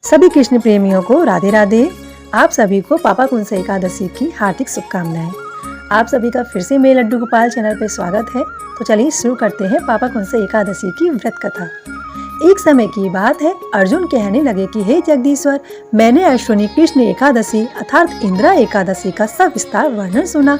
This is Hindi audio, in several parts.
सभी कृष्ण प्रेमियों को राधे राधे। आप सभी को पापा कुंसा एकादशी की हार्दिक शुभकामनाएं। आप सभी का फिर से मेरे लड्डू गोपाल चैनल पर स्वागत है। तो चलिए शुरू करते हैं पापा कुंसा एकादशी की व्रत कथा। एक समय की बात है, अर्जुन कहने लगे कि हे जगदीश्वर, मैंने अश्विनी कृष्ण एकादशी अर्थात इंदिरा एकादशी का सविस्तार वर्णन सुना।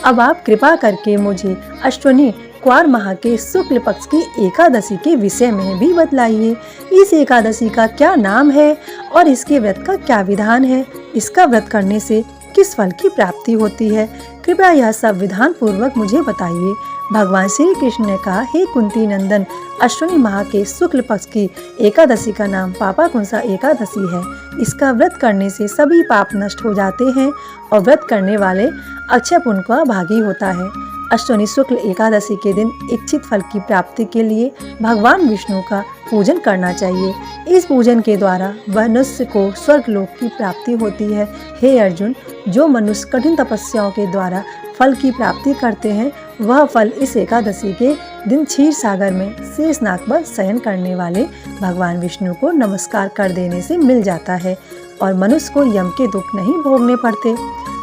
अब आप कृपा करके मुझे अश्विनी क्वार माह के शुक्ल पक्ष की एकादशी के विषय में भी बतलाइए। इस एकादशी का क्या नाम है और इसके व्रत का क्या विधान है? इसका व्रत करने से किस फल की प्राप्ति होती है? कृपया यह सब विधान पूर्वक मुझे बताइए। भगवान श्री कृष्ण ने कहा, हे कुंती नंदन, अश्विनी माह के शुक्ल पक्ष की एकादशी का नाम पापा कुंसा एकादशी है। इसका व्रत करने से सभी पाप नष्ट हो जाते हैं और व्रत करने वाले अक्षय पुण्य का भागी होता है। अश्विनी शुक्ल एकादशी के दिन इच्छित फल की प्राप्ति के लिए भगवान विष्णु का पूजन करना चाहिए। इस पूजन के द्वारा मनुष्य को स्वर्ग लोक की प्राप्ति होती है। हे अर्जुन, जो मनुष्य कठिन तपस्याओं के द्वारा फल की प्राप्ति करते हैं, वह फल इस एकादशी के दिन क्षीर सागर में शेषनाग पर शयन करने वाले भगवान विष्णु को नमस्कार कर देने से मिल जाता है और मनुष्य को यम के दुख नहीं भोगने पड़ते।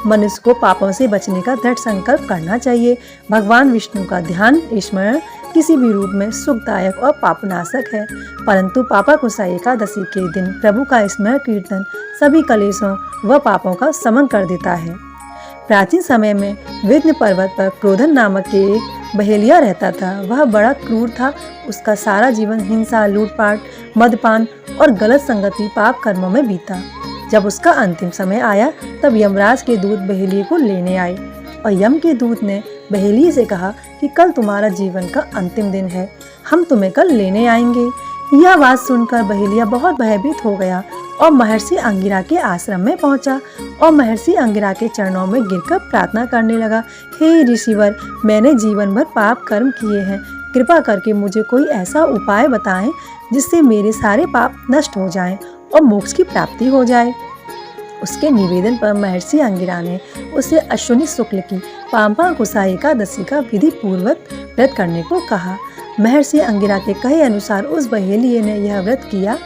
मनुष्य को पापों से बचने का दृढ़ संकल्प करना चाहिए। भगवान विष्णु का ध्यान स्मरण किसी भी रूप में सुखदायक और पापनाशक है, परंतु पापा कुंसा एकादशी के दिन प्रभु का स्मरण कीर्तन सभी कलेशों व पापों का शमन कर देता है। प्राचीन समय में विंध्य पर्वत पर क्रोधन नामक एक बहेलिया रहता था। वह बड़ा क्रूर था। उसका सारा जीवन हिंसा, लूटपाट, मदपान और गलत संगति पाप कर्मों में बीता। जब उसका अंतिम समय आया, तब यमराज के दूत बहेलिये को लेने आए और यम के दूत ने बहेलिये से कहा कि कल तुम्हारा जीवन का अंतिम दिन है, हम तुम्हें कल लेने आएंगे। यह बात सुनकर बहेलिया बहुत भयभीत हो गया और महर्षि अंगिरा के आश्रम में पहुंचा और महर्षि अंगिरा के चरणों में गिरकर प्रार्थना करने लगा, हे ऋषिवर, मैंने जीवन भर पाप कर्म किए हैं, कृपा करके मुझे कोई ऐसा उपाय बताएं जिससे मेरे सारे पाप नष्ट हो जाएं और मोक्ष की प्राप्ति हो जाए। उसके निवेदन पर महर्षि अंगिरा ने उसे अश्विनी शुक्ल की पापा कुंसा एकादशी का विधि पूर्वक व्रत करने को कहा। महर्षि अंगिरा के कहे अनुसार उस बहेलिये ने यह व्रत किया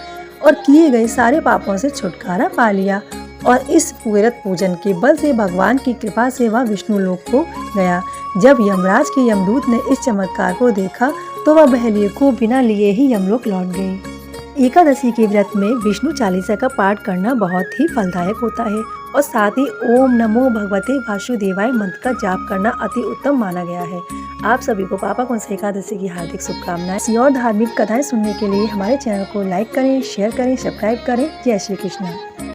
और किए गए सारे पापों से छुटकारा पा लिया और इस व्रत पूजन के बल से भगवान की कृपा से वह विष्णु लोक को गया। जब यमराज के यमदूत ने इस चमत्कार को देखा तो वह बहेलिये को बिना लिए ही यमलोक लौट गई। एकादशी के व्रत में विष्णु चालीसा का पाठ करना बहुत ही फलदायक होता है और साथ ही ओम नमो भगवते वासुदेवाय मंत्र का जाप करना अति उत्तम माना गया है। आप सभी को पापा कुंसा एकादशी की हार्दिक शुभकामनाएं। ऐसी और धार्मिक कथाएं सुनने के लिए हमारे चैनल को लाइक करें, शेयर करें, सब्सक्राइब करें। जय श्री कृष्ण।